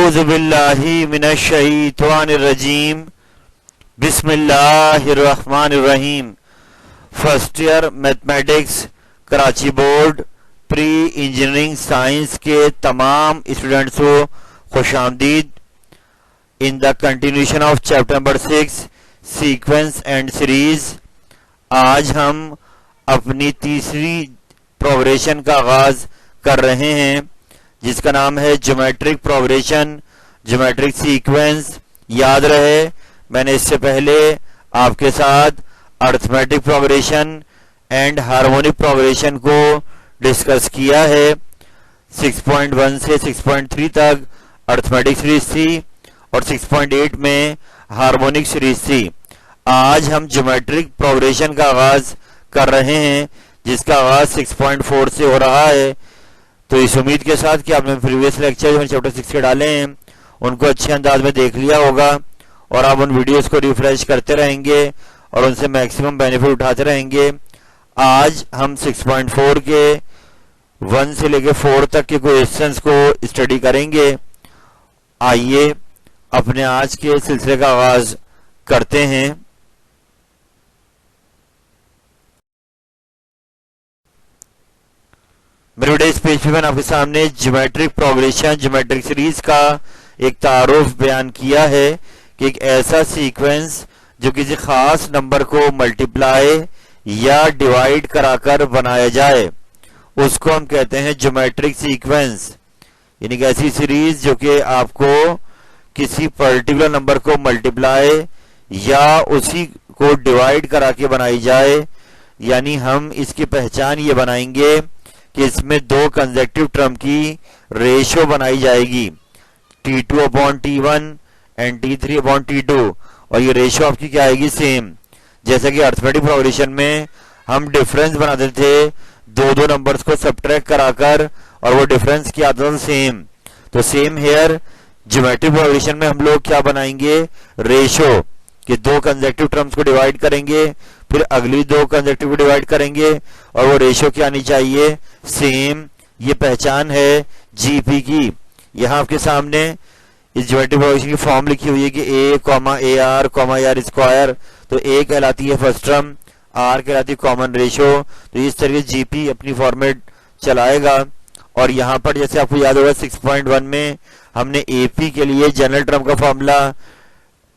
औज़ुबिल्लाहि मिनश्शैतानिर्रजीम बिस्मिल्लाहिर्रहमानिर्रहीम। First year mathematics Karachi board pre engineering science के तमाम स्टूडेंट्स को खुशामदीद। In the continuation of chapter number 6 sequence and series, आज हम अपनी तीसरी प्रोग्रेशन का आगाज कर रहे हैं जिसका नाम है ज्योमेट्रिक प्रोग्रेशन, ज्योमेट्रिक सीक्वेंस। याद रहे मैंने इससे पहले आपके साथ arithmetic progression and harmonic progression को डिस्कस किया है। 6.1 से 6.3 तक अरिथमेटिक सीरीज थी और 6.8 में हार्मोनिक सीरीज थी। आज हम ज्योमेट्रिक प्रोग्रेशन का आगाज कर रहे हैं जिसका आगाज 6.4 से हो रहा है। तो इस उम्मीद के साथ कि आपने प्रीवियस लेक्चर जो चैप्टर 6 के डाले हैं उनको अच्छे अंदाज में देख लिया होगा और आप उन वीडियोस को रिफ्रेश करते रहेंगे और उनसे मैक्सिमम बेनिफिट उठाते रहेंगे। आज हम 6.4 के 1 से लेकर 4 तक के क्वेश्चंस को स्टडी करेंगे। आइए अपने आज के सिलसिले का आगाज करते हैं। मेरे वीडियो इस पेज पे मैंने आपके सामने ज्योमेट्रिक प्रोग्रेशन, ज्योमेट्रिक सीरीज का एक तारुफ बयान किया है कि एक ऐसा सीक्वेंस जो किसी खास नंबर को मल्टीप्लाई या डिवाइड कराकर बनाया जाए उसको हम कहते हैं ज्योमेट्रिक सीक्वेंस। यानी कि ऐसी सीरीज जो कि आपको किसी पर्टिकुलर नंबर को मल्टीप्लाई या उसी को डिवाइड करा के बनाई जाए। यानी हम इसकी पहचान ये बनाएंगे कि इसमें दो कंसेक्यूटिव टर्म की रेशियो बनाई जाएगी, T2/T1 एंड T3/T2, और ये रेशियो आपकी क्या आएगी, सेम। जैसा कि अरिथमेटिक प्रोग्रेशन में हम डिफरेंस बनाते थे दो नंबर्स को सब्ट्रैक्ट कराकर और वो डिफरेंस क्या आता था, सेम। तो सेम हेयर ज्योमेट्रिक प्रोग्रेशन में हम लोग क्या बनाएंगे, रेशियो, कि दो कंसेक्यूटिव टर्म्स को डिवाइड करेंगे फिर अगली दो कंसेक्यूटिव को डिवाइड करेंगे और वो रेशियो क्या आनी चाहिए, सेम। ये पहचान है जीपी की। यहाँ आपके सामने इस ज्योमेट्रिक प्रोग्रेशन की फॉर्म लिखी हुई है कि a, AR, स्क्वायर। तो a कहलाती है फर्स्ट टर्म, r कहलाती है कॉमन रेशियो। तो इस तरीके से जीपी अपनी फॉर्मेट चलाएगा। और यहाँ पर जैसे आपको याद होगा 6.1 में हमने एपी के लिए जनरल टर्म का फॉर्मूला,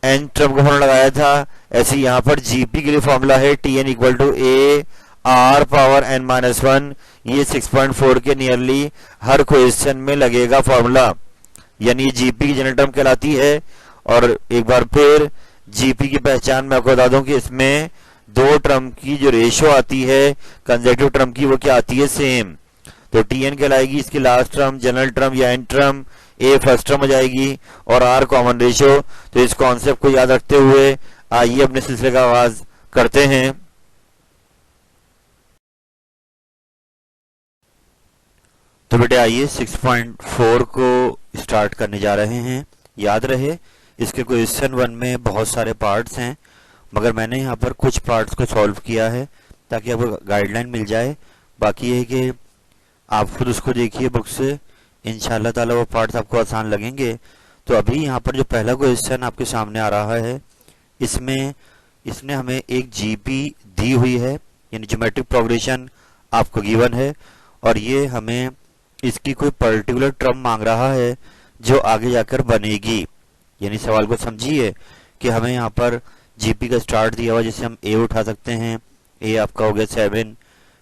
एन टर्म का फॉर्मूला लगाया था, ऐसे यहाँ पर जीपी के लिए फॉर्मूला है Tn equal to a r power n-1। ये 6.4 के नियरली हर क्वेश्चन में लगेगा फॉर्मूला, यानी जीपी की जनरल टर्म कहलाती है। और एक बार फिर जीपी की पहचान मैं आपको बता दूं कि इसमें दो टर्म की जो रेशियो आती है कंसेक्यूटिव टर्म की, वो क्या आती है, सेम। तो Tn कहलाएगी इसकी लास्ट टर्म, जनरल टर्म या n term, a first term हो जाएगी और r कॉमन रेशियो। तो इस कॉन्सेप्ट को याद रखते हुए आइए अपने सिलसिले का आगाज करते हैं। तो बेटे आइए 6.4 को स्टार्ट करने जा रहे हैं। याद रहे इसके क्वेश्चन 1 में बहुत सारे पार्ट्स हैं, मगर मैंने यहाँ पर कुछ पार्ट्स को सॉल्व किया है ताकि आपको गाइडलाइन मिल जाए। बाकी ये है कि आप खुद उसको देखिए बुक से, इंशाल्लाह ताला वो पार्ट्स आपको आसान लगेंगे। तो अभी यहाँ पर जो पहला क्वेश्चन आपके सामने आ रहा है इसमें इसने हमें एक जीपी दी हुई है, यानी ज्योमेट्रिक प्रोग्रेशन आपको गिवन है और ये हमें इसकी कोई पर्टिकुलर टर्म मांग रहा है जो आगे जाकर बनेगी। यानी सवाल को समझिए कि हमें यहाँ पर जीपी का स्टार्ट दिया हुआ, जिससे हम a उठा सकते हैं। a आपका हो गया 7।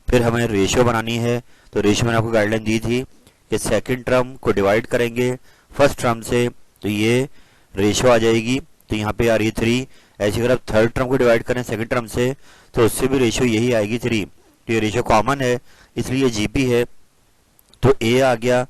फिर हमें रेशियो बनानी है, तो रेशियो मैंने आपको गाइडलाइन दी थी कि सेकंड टर्म को डिवाइड करेंगे फर्स्ट टर्म से, तो ये रेशियो आ जाएगी। तो यहाँ पे आ रही है 3। ऐसे अगर आप थर्ड टर्म को डिवाइड करें सेकंड टर्म से तो उससे भी रेशियो यही आएगी 3। तो ये रेशियो कॉमन है इसलिए जीपी है। तो a आ गया,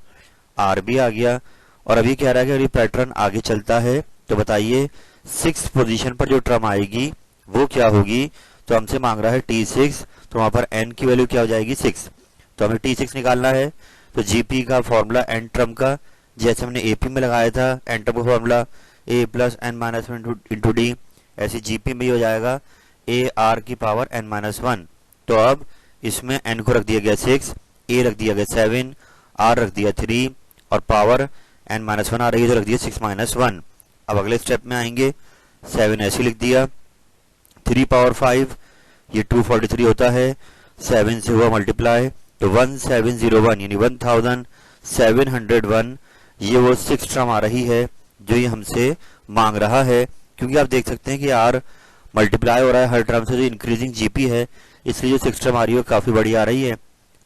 r भी आ गया। और अभी कह रहा है कि अगर ये पैटर्न आगे चलता है तो बताइए 6 पोजीशन पर जो टर्म आएगी वो क्या होगी। तो हमसे मांग रहा है T6, तो वहां पर n की वैल्यू क्या हो जाएगी, 6। तो हमें T6 निकालना है। तो जीपी का फॉर्मूला n टर्म का जैसे हमने एपी में लगाया था, n टर्म का formula a plus n-1 into D, ऐसे जीपी में ही हो जाएगा a r की पावर n-1। तो अब इसमें n को रख दिया गया 6, a रख दिया गया 7, r रख दिया 3 और पावर n-1 आ रही है तो रख दिया 6-1। अब अगले स्टेप में आएंगे, 7 ऐसे लिख दिया, 3 पावर 5 ये 243 होता है, 7 से हुआ मल्टीप्लाई तो 1701 यानी 1701 ये वो 6 टर्म आ रही है जो ये हमसे मांग रहा है। क्योंकि आप देख सकते हैं कि आर मल्टीप्लाई हो रहा है हर टर्म से, जो इंक्रीजिंग जीपी है, इसलिए जो 6 टर्म आ रही है काफी बड़ी आ रही है।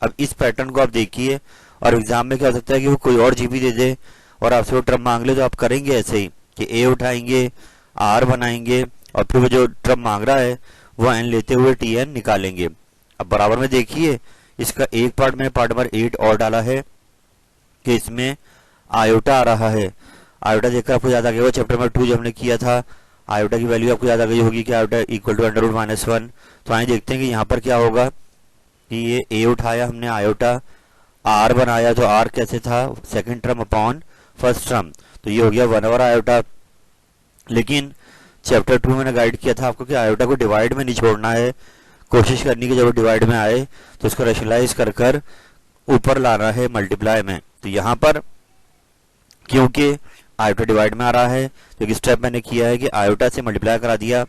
अब इस पैटर्न को आप देखिए, और एग्जाम में क्या हो सकता है कि वो कोई और जीपी दे दे और आपसे वो टर्म मांग ले, तो आप करेंगे ऐसे ही कि ए उठाएंगे, आर बनाएंगे और फिर वो जो टर्म मांग रहा है वो एन लेते हुए टी एन निकालेंगे। अब बराबर में देखिए, इसका एक पार्ट में पार्ट नंबर 8 और डाला है कि इसमें आयोटा आ रहा है। आयोटा देखकर आपको याद आ गया, चैप्टर नंबर 2 जब हमने किया था, आयोटा की वैल्यू आपको याद आ गई होगी कि आयोटा इक्वल टू √-1। तो आइए देखते हैं कि यहाँ पर क्या होगा कि ये ए उठाया हमने, आयोटा, आर बनाया तो आर कैसे था, second term upon first term, तो ये हो गया 1 आयोटा। लेकिन चैप्टर 2 में मैंने गाइड किया था आपको कि आयोटा को डिवाइड में नहीं छोड़ना है, कोशिश करनी कि जब डिवाइड में आए तो इसको रेशनलाइज कर कर ऊपर लाना है मल्टीप्लाई में। तो यहाँ पर क्योंकि आयोटा डिवाइड में आ रहा है तो एक स्टेप मैंने किया है कि आयोटा से मल्टीप्लाई करा दिया,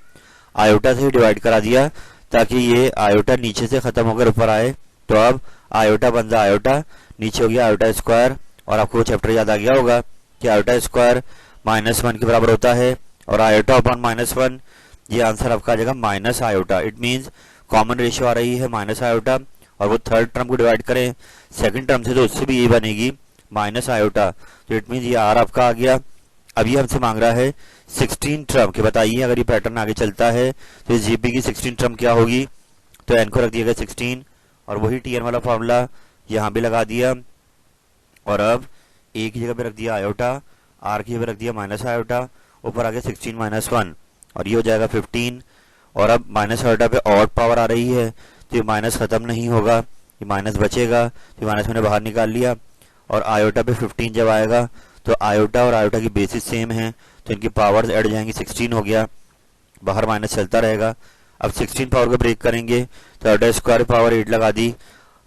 आयोटा से डिवाइड करा दिया, ताकि ये आयोटा नीचे से खत्म होकर ऊपर आए। तो अब आयोटा बन जाए आयोटा, नीचे हो गया आयोटा स्क्वायर, और आपको वो चैप्टर याद आ गया होगा कि आयोटा स्क्वायर -1 के बराबर होता है, और आयोटा अपॉन -1 ये आंसर आपका आ जाएगा minus iota. It means common ratio आ रही है माइनस आयोटा, और वो थर्ड टर्म को डिवाइड करें सेकंड टर्म से तो उससे भी ये बनेगी माइनस आयोटा। तो इट मीन्स ये आर आपका आ गया। अब ये हमसे मांग रहा है 16 टर्म के, बताइए अगर ये पैटर्न आगे चलता है तो इस जीपी की 16 टर्म क्या होगी। तो एन को रख दिया गया 16, और वही टी एन वाला फॉर्मूला यहाँ भी लगा दिया, और अब ए की जगह पे रख दिया आयोटा, आर की जगह रख दिया माइनस आयोटा, ऊपर आ गया 16-1, और ये हो जाएगा 15। और अब माइनस आयोटा पे ऑड पावर आ रही है तो ये माइनस खत्म नहीं होगा, ये माइनस बचेगा, तो ये माइनस मैंने बाहर निकाल लिया, और आयोटा पे 15 जब आएगा तो आयोटा और आयोटा की बेसिस सेम है तो इनकी पावर्स ऐड जाएंगी, 16 हो गया, बाहर माइनस चलता रहेगा। अब 16 पावर को ब्रेक करेंगे तो आयोटा स्क्वायर पावर 8 लगा दी,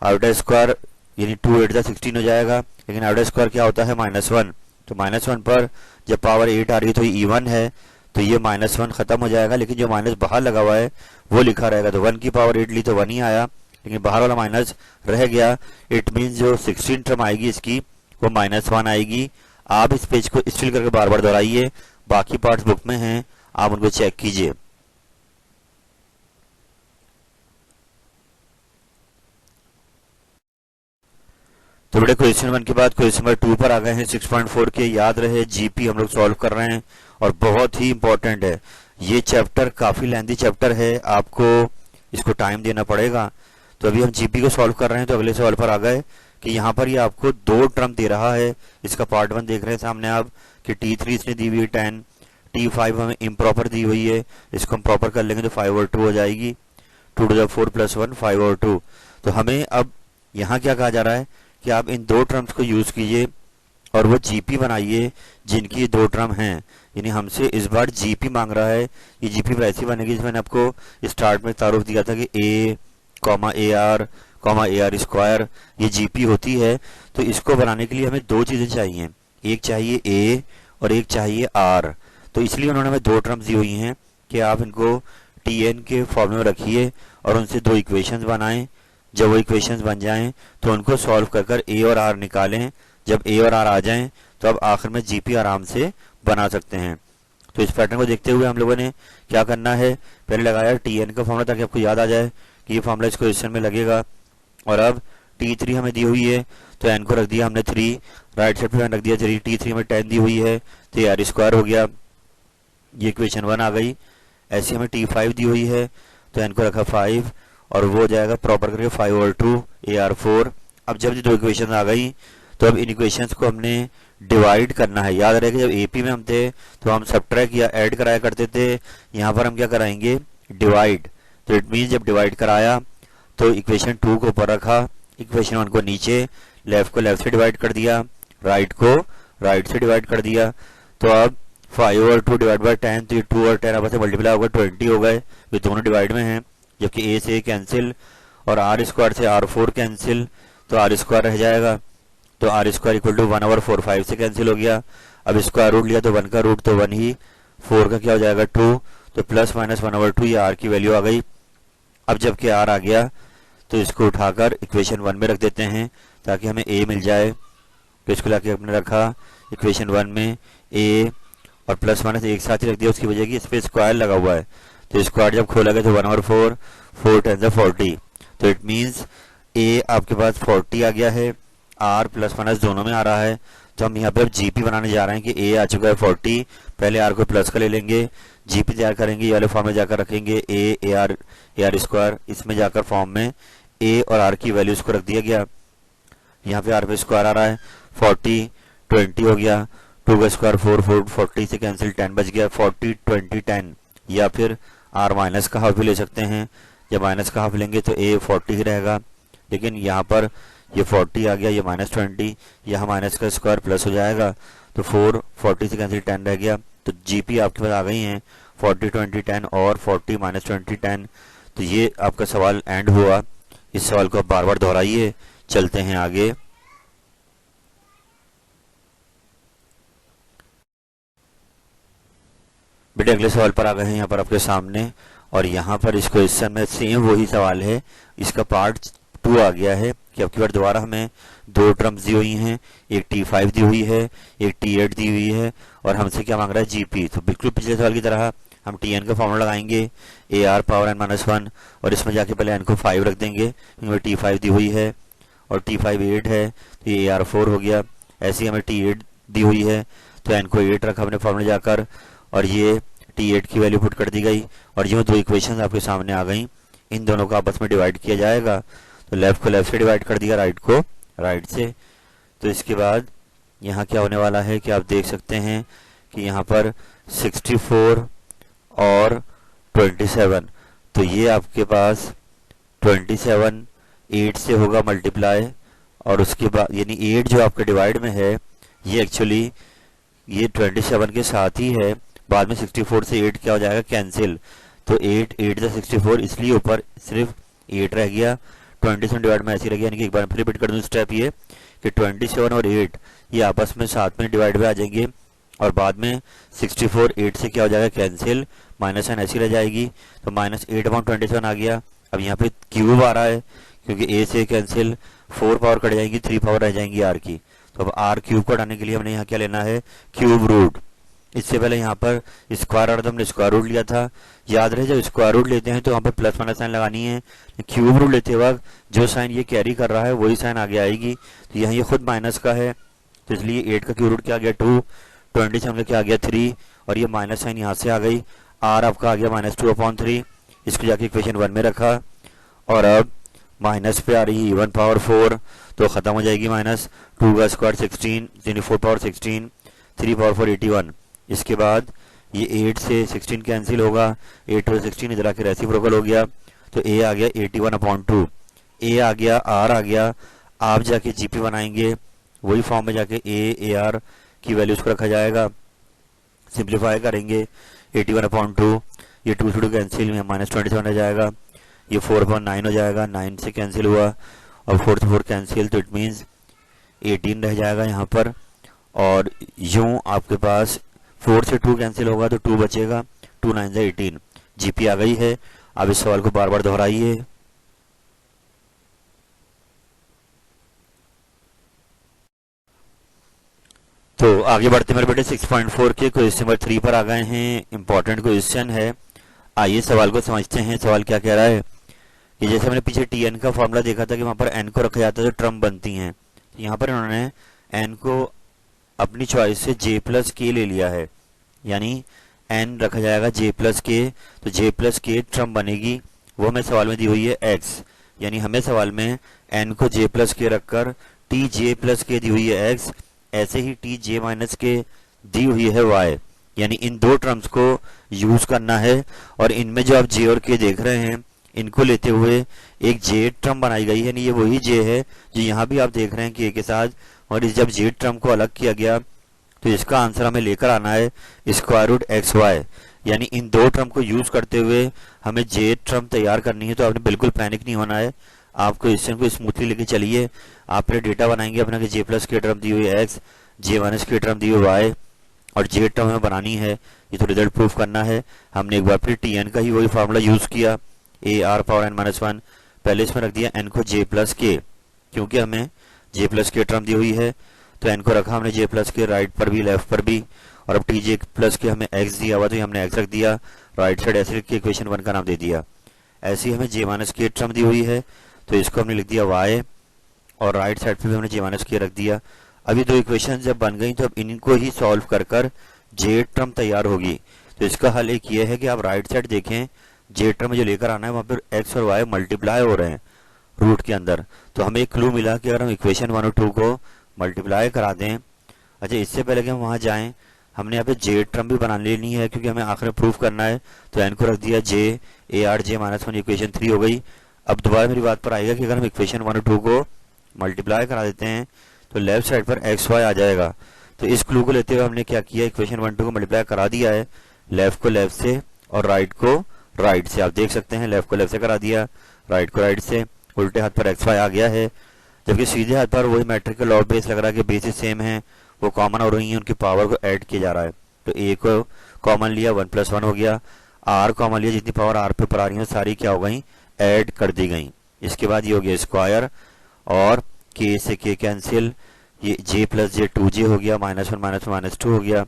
आयोटा स्क्वायर यानी 2 8 16 हो जाएगा, लेकिन आयोटा स्क्वायर क्या होता है -1, तो -1 पर जब पावर 8 आ रही है तो ये इवन है, तो ये -1 खत्म हो जाएगा, लेकिन जो माइनस बाहर लगा हुआ है वो लिखा रहेगा। तो 1 की पावर 8 ली तो 1 ही आया, लेकिन बाहर वाला माइनस रह गया। इट मीन्स जो 16 टर्म आएगी इसकी वो -1 आएगी। आप इस पेज को स्टिल करके बार बार दोहराइए, बाकी पार्ट्स बुक में हैं, आप उनको चेक कीजिए। तो बेटे क्वेश्चन 1 के बाद क्वेश्चन नंबर 2 पर आ गए हैं 6.4 के। याद रहे जीपी हम लोग सॉल्व कर रहे हैं और बहुत ही इंपॉर्टेंट है ये चैप्टर, काफी लेंथी चैप्टर है, आपको इसको टाइम देना पड़ेगा। तो अभी हम जीपी को सॉल्व कर रहे हैं, तो अगले सवाल पर आ गए कि यहाँ पर ये आपको 2 टर्म दे रहा है। इसका पार्ट 1 देख रहे हैं सामने आप कि T3 इसने दी हुई है 10, T5 हमें इम्प्रॉपर दी हुई है, इसको हम प्रॉपर कर लेंगे तो 5 और 2 हो जाएगी, 2 to the 4 + 1 5 और 2। तो हमें अब यहाँ क्या कहा जा रहा है कि आप इन 2 टर्म्स को यूज कीजिए और वो जीपी बनाइए जिनकी 2 टर्म हैं। यानी हमसे इस बार जीपी मांग रहा है, ये जीपी वैसी बनेगी जिसमें मैंने आपको स्टार्ट में तारुफ दिया था कि ए आर स्क्वायर ये जीपी होती है। तो इसको बनाने के लिए हमें 2 चीजें चाहिए, एक चाहिए ए और एक चाहिए आर। तो इसलिए उन्होंने हमें 2 टर्म्स दी हुई हैं कि आप इनको टीएन के फॉर्मूले में रखिए और उनसे 2 इक्वेशंस बनाएं। जब वो इक्वेशंस बन जाएं तो उनको सॉल्व कर कर ए और आर निकालें। जब ए और आर आ जाएं तो अब आखिर में जीपी आराम से बना सकते हैं। तो इस पैटर्न को देखते हुए हम लोगों ने क्या करना है, पहले लगाया टीएन का फॉर्मूला ताकि आपको याद आ जाए कि ये फॉर्मूला इस क्वेश्चन में लगेगा। और अब T3 हमें दी हुई है तो एन को रख दिया हमने 3, राइट साइड पे रख दिया 3, T3 में 10 दी हुई है तो ये आर स्क्वायर हो गया, ये इक्वेशन 1 आ गई। ऐसे हमें T5 दी हुई है तो एन को रखा 5 और वो हो जाएगा प्रॉपर करके 5 और 2 AR4। अब जब ये 2 इक्वेशन आ गई तो अब इन इक्वेशंस को हमने डिवाइड करना है। याद रहे कि जब एपी में हम थे तो हम सब्ट्रैक्ट या ऐड कराया करते थे, यहाँ पर हम क्या कराएंगे डिवाइड। तो इट मीन जब डिवाइड कराया तो इक्वेशन 2 को ऊपर रखा, इक्वेशन 1 को नीचे, लेफ्ट को लेफ्ट से डिवाइड कर दिया, राइट को राइट से डिवाइड कर दिया। तो अब 5 और 2 डिवाइड बाय 10, तो ये 2 और 10 आपस में मल्टीप्लाई होगा 20 हो गए, ये दोनों डिवाइड में हैं। जबकि ए से ए कैंसिल और आर स्क्वायर से R4 कैंसिल, तो आर स्क्वायर रह जाएगा तो आर स्क्वायर इक्वल टू 1/4, 5 से कैंसिल हो गया। अब स्क्वायर रूट लिया तो 1 का रूट तो 1 ही, 4 का क्या हो जाएगा 2, तो प्लस माइनस 1/2 ये आर की वैल्यू आ गई। अब जबकि आर आ गया तो इसको उठाकर इक्वेशन 1 में रख देते हैं ताकि हमें ए मिल जाए। तो इसको लाके अपने रखा इक्वेशन 1 में, ए और प्लस माइनस एक साथ ही रख दिया, उसकी वजह की इस पर स्क्वायर लगा हुआ है। तो स्क्वायर जब खोला गया तो 1/4, 4 10 40, तो इट मीन्स ए आपके पास 40 आ गया है, आर प्लस माइनस दोनों में आ रहा है। तो हम यहाँ पे अब जीपी बनाने जा रहे हैं कि ए आ चुका है 40, पहले आर को प्लस का ले लेंगे, जीपी तैयार करेंगे, ये वाले फॉर्म में जाकर रखेंगे ए आर स्क्वायर, इसमें जाकर फॉर्म में ए और आर की वैल्यूज को रख दिया गया। यहाँ पे आर पे स्क्वायर आ रहा है, 40 20 हो गया, 2 का स्क्वायर 4, 40 से कैंसिल 10 बच गया, 40 20 10, या फिर आर माइनस का हाफ भी ले सकते हैं। जब माइनस का हाफ लेंगे तो ए 40 ही रहेगा, लेकिन यहाँ पर ये 40 आ गया, ये -20, यहाँ माइनस का स्क्वायर प्लस हो जाएगा, तो 4 40 से कैंसिल 10 रह गया। तो जीपी आपके पास आ गई हैं 40 20 10 और 40 -20 10। तो ये आपका सवाल एंड हुआ। इस सवाल को आप बार बार दोहराइए। चलते हैं आगे। बेटे अगले सवाल पर आ गए हैं यहाँ पर आपके सामने, और यहाँ पर इस क्वेश्चन में सेम वही सवाल है, इसका पार्ट 2 आ गया है कि अब की बार दोबारा हमें 2 टर्म्स दी हुई हैं, एक T5 दी हुई है, एक T8 दी हुई है, और हमसे क्या मांग रहा है जीपी। तो बिल्कुल पिछले सवाल की तरह हम Tn का फॉर्मूला लगाएंगे, ए आर पावर n-1, और इसमें जाके पहले n को 5 रख देंगे क्योंकि T5 दी हुई है और T5 8 है, तो ये AR4 हो गया। ऐसे ही हमें T8 दी हुई है तो n को 8 रखा हमने फॉर्मूले जाकर, और ये T8 की वैल्यू पुट कर दी गई, और ये 2 इक्वेशन आपके सामने आ गई। इन दोनों को आपस में डिवाइड किया जाएगा, तो लेफ्ट को लेफ्ट से डिवाइड कर दिया, राइट को राइट से। तो इसके बाद यहाँ क्या होने वाला है कि आप देख सकते हैं कि यहाँ पर 64 और 27, तो ये आपके पास 27 8 से होगा मल्टीप्लाई, और उसके बाद यानी 8 जो आपके डिवाइड में है ये एक्चुअली ये 27 के साथ ही है, बाद में 64 से 8 क्या हो जाएगा कैंसिल, तो 8 8 से 64, इसलिए ऊपर सिर्फ 8 रह गया, 27 डिवाइड में ऐसे रह गया। यानी कि एक बार फिर रिपीट कर दूं स्टेप ये कि 27 और 8 ये आपस में साथ में डिवाइड में आ जाएंगे, और बाद में 64 8 से क्या हो जाएगा कैंसिल, माइनस n ऐसी रह जाएगी, तो -8/27 आ गया। अब यहाँ पे क्यूब आ रहा है क्योंकि a से कैंसिल, 4 पावर कट जाएंगी, 3 पावर रह जाएंगी r की। तो अब r क्यूब को हटाने के लिए हमने यहाँ क्या लेना है, क्यूब रूट। इससे पहले यहाँ पर स्क्वायर अर्थ हमने स्क्वायर रूट लिया था, याद रहे जब स्क्वायर रूट लेते हैं तो यहाँ पर प्लस माइनस साइन लगानी है। क्यूब रूट लेते वक्त जो साइन ये कैरी कर रहा है वही साइन आगे आएगी, तो यहाँ ये खुद माइनस का है, तो इसलिए 8 का क्यूब रूट क्या आ गया 2, 27 का क्या आ गया 3, और ये माइनस साइन यहाँ से आ गई, r आपका आ गया -2/3। इसको जाके इक्वेशन 1 में रखा, और अब माइनस पे आ रही इवन पावर 4, तो खत्म हो जाएगी माइनस, 2 का स्क्वायर 16 यानी 4 पावर 16, 3 पावर 4 81। इसके बाद ये 8 से 16 कैंसिल होगा, 8 और 16 इधर आके रेसिप्रोकल हो गया, तो a आ गया 81/2, a आ गया, r आ गया। आप जाके जीपी बनाएंगे, वही फॉर्म में जाके a ar की वैल्यूज को रखा जाएगा, सिंप्लीफाई करेंगे 81/2, ये 2 से 2 कैंसिल में -27 रह जाएगा, ये 4/9 हो जाएगा, 9 से कैंसिल हुआ और 4 से 4 कैंसिल, तो इट मीन्स 18 रह जाएगा यहाँ पर। और यूं आपके पास 4 से 2 कैंसिल होगा तो 2 बचेगा, 2 9 से 18, जीपी आ गई है। अब इस सवाल को बार बार दोहराइए। तो आगे बढ़ते मेरे बेटे 6.4 के क्वेश्चन नंबर 3 पर आ गए हैं। इंपॉर्टेंट क्वेश्चन है, आइए सवाल को समझते हैं। सवाल क्या कह रहा है कि जैसे हमने पीछे Tn का फॉर्मूला देखा था कि वहां पर n को रखा जाता है तो टर्म बनती हैं, यहाँ पर इन्होंने n को अपनी चॉइस से j+k ले लिया है, यानी n रखा जाएगा j+k, तो j+k टर्म बनेगी, वो हमें सवाल में दी हुई है x, यानी हमें सवाल में n को j+k रखकर tj+k दी हुई है x, ऐसे ही tj-k दी हुई है y, यानी इन दो टर्म्स को यूज करना है। और इनमें जो आप j और k देख रहे हैं इनको लेते हुए एक j टर्म बनाई गई है, यानी ये वही j है जो यहाँ भी आप देख रहे हैं k के साथ, और इस जब j टर्म को अलग किया गया तो इसका आंसर हमें लेकर आना है स्क्वायर रूट xy, यानी इन दो टर्म को यूज करते हुए हमें j टर्म तैयार करनी है। तो आपने बिल्कुल पैनिक नहीं होना है, आप क्वेश्चन को स्मूथली लेके चलिए। आप पहले डेटा बनाएंगे अपना कि जे प्लस की टर्म दी हुई है एक्स, जे माइनस की टर्म दी हुई वाई, और जे टर्म हमें बनानी है, ये तो रिजल्ट प्रूफ करना है। हमने एक बार फिर टी एन का ही वही फार्मूला यूज़ किया, a r power n minus one. पहले इसमें रख दिया एन को जे प्लस के, क्योंकि हमें जे प्लस के टर्म दी हुई है, तो एन को रखा हमने जे प्लस के राइट पर भी लेफ्ट पर भी। और अब टी जे प्लस के हमें एक्स दिया हुआ, तो हमने एक्स रख दिया, राइट साइड ऐसे लिख के इक्वेशन वन का नाम दे दिया। ऐसे ही हमें जे माइनस के टर्म दी हुई है, तो इसको हमने लिख दिया वाई, और राइट साइड पे भी हमने जे माइनस के रख दिया। अभी दो इक्वेशन जब बन गई तो अब इनको ही सॉल्व कर कर जे टर्म तैयार होगी। तो इसका हल एक ये है कि आप राइट साइड देखें, जे टर्म जो लेकर आना है वहाँ पर एक्स और वाई मल्टीप्लाई हो रहे हैं रूट के अंदर। तो हमें एक क्लू मिला कि अगर हम इक्वेशन 1 और 2 को मल्टीप्लाई करा दें। अच्छा, इससे पहले कि हम वहाँ जाएं, हमने यहाँ पे जे टर्म भी बना लेनी है, क्योंकि हमें आखिर में प्रूफ करना है। तो एन को रख दिया J, A R J minus one, equation 3 हो गई। अब दोबारा मेरी बात पर आएगा कि अगर हम इक्वेशन 1 और 2 को मल्टीप्लाई करा देते हैं तो लेफ्ट साइड पर एक्स वाई आ जाएगा। तो इस क्लू को लेते हुए हमने क्या किया, इक्वेशन 1 2 को मल्टीप्लाई करा दिया है, लेफ्ट को लेफ्ट से और राइट को राइट से। आप देख सकते हैं लेफ्ट को लेफ्ट से करा दिया, राइट को राइट से। उल्टे हाथ पर एक्स वाई आ गया है, जबकि सीधे हाथ पर वही मैट्रिक का लॉ बेस लग रहा है कि बेसिस सेम है, वो कॉमन हो रही है, उनकी पावर को ऐड किया जा रहा है। तो ए को कॉमन लिया, 1 + 1 हो गया। आर कॉमन लिया, जितनी पावर आर पे पर आ रही है सारी क्या हो गई, ऐड कर दी गई। इसके बाद ये हो गया स्क्वायर, और के से के कैंसिल, ये जे प्लस जे 2j हो गया, -1 -2 हो गया।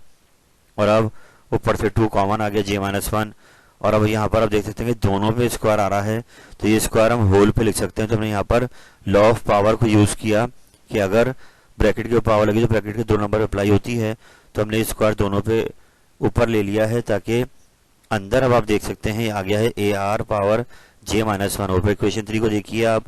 और अब ऊपर से 2 कॉमन आ गया, जे -1। और अब यहाँ पर आप देख सकते हैं कि दोनों पे स्क्वायर आ रहा है, तो ये स्क्वायर हम होल पे लिख सकते हैं। तो हमने यहाँ पर लॉ ऑफ पावर को यूज़ किया कि अगर ब्रैकेट के पावर लगी तो ब्रैकेट के 2 नंबर अप्लाई होती है। तो हमने स्क्वायर दोनों पे ऊपर ले लिया है, ताकि अंदर अब आप देख सकते हैं आ गया है ए आर पावर जे -1। ऊपर इक्वेशन 3 को देखिए आप।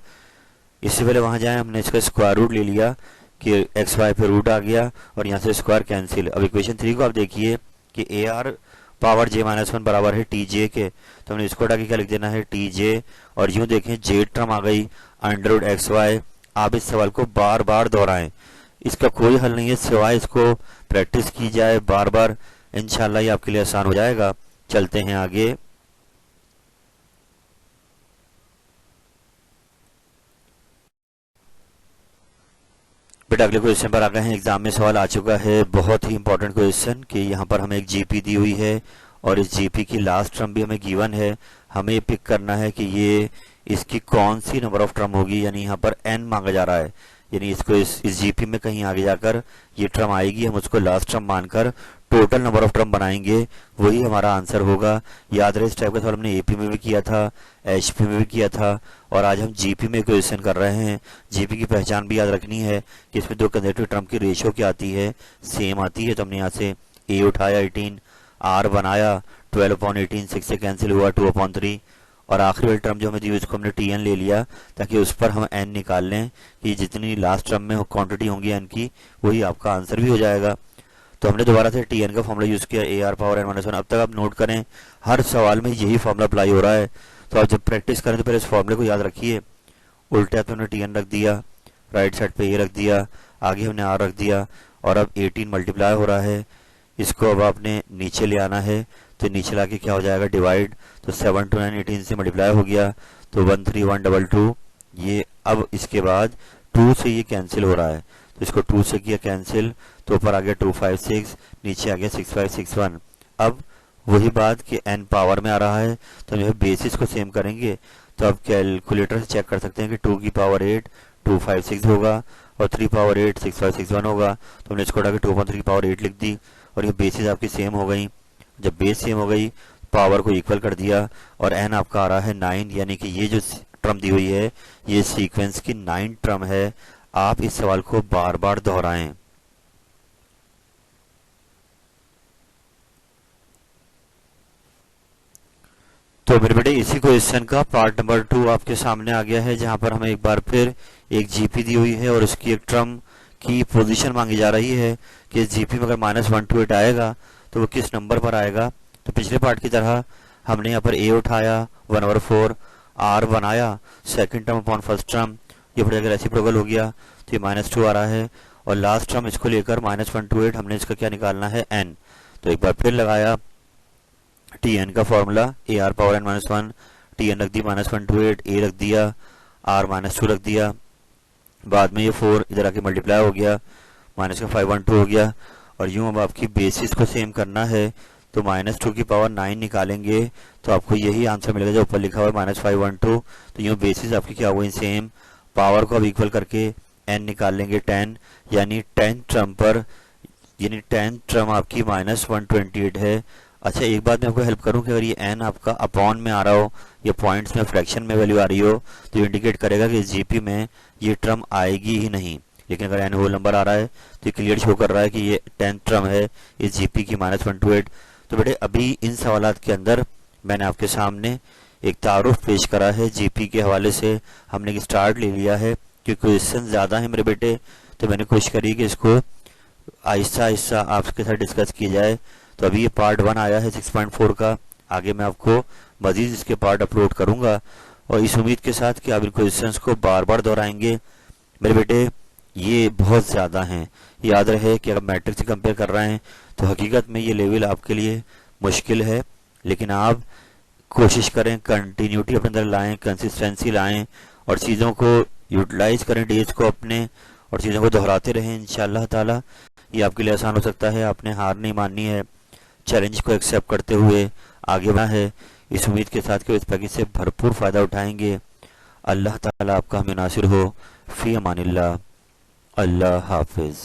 इससे पहले वहाँ जाए, हमने इसका स्क्वायर रूट ले लिया कि एक्स वाई पे रूट आ गया, और यहाँ से स्क्वायर कैंसिल। अब इक्वेशन 3 को आप देखिए कि ए आर पावर जे -1 बराबर है टी जे के। तो हमने इसको हटा के क्या लिख देना है, टी जे। और यूँ देखें जे टर्म आ गई अंडर एक्स वाई। आप इस सवाल को बार बार दोहराएं, इसका कोई हल नहीं है सिवाय इसको प्रैक्टिस की जाए बार बार। इंशाल्लाह ये आपके लिए आसान हो जाएगा। चलते हैं आगे। बेटा अगले क्वेश्चन पर आ गए हैं। एग्जाम में सवाल आ चुका है, बहुत ही इंपॉर्टेंट क्वेश्चन, कि यहाँ पर हमें एक जीपी दी हुई है और इस जीपी की लास्ट टर्म भी हमें गिवन है। हमें पिक करना है कि ये इसकी कौन सी नंबर ऑफ टर्म होगी, यानी यहाँ पर n मांगा जा रहा है, यानी इसको इस जीपी में कहीं आगे जाकर ये टर्म आएगी, हम उसको लास्ट टर्म मानकर टोटल नंबर ऑफ टर्म बनाएंगे, वही हमारा आंसर होगा। याद रहे इस टाइप का सवाल हमने एपी में भी किया था, एचपी में भी किया था, और आज हम जीपी में क्वेश्चन कर रहे हैं। जीपी की पहचान भी याद रखनी है कि इसमें दो कंसेक्यूटिव टर्म की रेशियो क्या आती है, सेम आती है। तो हमने यहाँ से ए उठाया 18, आर बनाया 12/18, 6 से कैंसिल हुआ 2/3, और आखिरी वाली टर्म जो हमें दी हुई उसको हमने टी एन ले लिया, ताकि उस पर हम एन निकाल लें कि जितनी लास्ट टर्म में क्वांटिटी होंगी एन की, वही आपका आंसर भी हो जाएगा। तो हमने दोबारा से टी एन का फॉर्मूला यूज़ किया, ए आर पावर n - 1। अब तक आप नोट करें, हर सवाल में यही फॉर्मूला अप्लाई हो रहा है। तो आप जब प्रैक्टिस करें तो पहले इस फॉर्मूले को याद रखिए। उल्टे हाथ में हमने टी एन रख दिया, राइट साइड पे ए रख दिया, आगे हमने आर रख दिया, और अब 18 मल्टीप्लाई हो रहा है। इसको अब आपने नीचे ले आना है, तो नीचे लाके क्या हो जाएगा, डिवाइड। तो 7 to 9 18 से मल्टीप्लाई हो गया, तो 13122। ये अब इसके बाद 2 से ये कैंसिल हो रहा है, तो इसको 2 से किया कैंसिल, तो ऊपर आ गया 256, नीचे आ गया 6561। अब वही बात कि n पावर में आ रहा है, तो जो है बेसिस को सेम करेंगे। तो अब कैलकुलेटर से चेक कर सकते हैं कि 2 की पावर 8 256 होगा, और 3 पावर 8 6561 होगा। तो हमने इसको उठा के 2/3 की पावर 8 लिख दी, और ये बेसिस आपकी सेम हो गई। जब बेस सेम हो गई, पावर को इक्वल कर दिया, और n आपका आ रहा है 9, यानी कि ये जो टर्म दी हुई है ये सीक्वेंस की 9 टर्म है। आप इस सवाल को बार बार दोहराएं। तो मेरे बेटे इसी क्वेश्चन का पार्ट नंबर 2 आपके सामने आ गया है, जहां पर हमें एक बार फिर एक जीपी दी हुई है और उसकी एक टर्म की पोजीशन मांगी जा रही है कि जीपी में अगर -1 to 8 आएगा तो वो किस नंबर पर आएगा। तो पिछले पार्ट की तरह हमने यहाँ पर ए उठाया 1/4, आर बनाया second term upon first term, ये फिर अगर रेसिप्रोकल हो गया तो ये -2 आ रहा है, और लास्ट टर्म इसको लेकर -1 to 8 हमने इसका क्या निकालना है, n। तो एक बार फिर लगाया टी एन का formula, a r power n - 1, T N रख दी -1 to 8, ए रख दिया, r-2 रख दिया, बाद में ये 4 इधर आके मल्टीप्लाई हो गया, माइनस का 512 हो गया। और यूँ अब आपकी बेसिस को सेम करना है तो -2 की पावर 9 निकालेंगे तो आपको यही आंसर मिलेगा जो ऊपर लिखा हुआ है -512। तो यूँ बेसिस आपकी क्या हुई सेम, पावर को अब इक्वल करके n निकाल लेंगे 10, यानी 10 टर्म पर, यानी 10 टर्म आपकी -128 है। अच्छा एक बात मैं आपको हेल्प करूं कि अगर ये n आपका अपॉन में आ रहा हो या पॉइंट्स में फ्रैक्शन में वैल्यू आ रही हो तो इंडिकेट करेगा कि जीपी में ये टर्म आएगी ही नहीं। लेकिन अगर n होल नंबर आ रहा है तो ये क्लियर शो कर रहा है कि ये 10 टर्म है इस जीपी की -128। तो बेटे अभी इन सवालात के अंदर मैंने आपके सामने एक तारुफ पेश करा है जीपी के हवाले से। हमने एक स्टार्ट ले लिया है क्योंकि क्वेश्चन ज़्यादा है मेरे बेटे, तो मैंने कोशिश करी कि इसको आहिस्ता आहिस्ता आपके साथ डिस्कस की जाए। तो अभी ये पार्ट 1 आया है 6.4 का, आगे मैं आपको मजीद इसके पार्ट अपलोड करूंगा और इस उम्मीद के साथ कि आप इन क्वेश्चंस को बार बार दोहराएंगे। मेरे बेटे ये बहुत ज़्यादा हैं, याद रहे कि अगर मैट्रिक से कंपेयर कर रहे हैं तो हकीकत में ये लेवल आपके लिए मुश्किल है, लेकिन आप कोशिश करें कंटिन्यूटी अपने अंदर लाएँ, कंसिस्टेंसी लाएँ और चीज़ों को यूटिलाइज करें, डेज को अपने, और चीज़ों को दोहराते रहें। इंशाअल्लाह ताला ये आपके लिए आसान हो सकता है। आपने हार नहीं माननी है, चैलेंज को एक्सेप्ट करते हुए आगे बढ़ना है, इस उम्मीद के साथ कि इस पैकेज से भरपूर फ़ायदा उठाएंगे। अल्लाह ताला आपका हमें नासिर हो। फ़ी अमानिल्लाह। अल्लाह हाफिज़।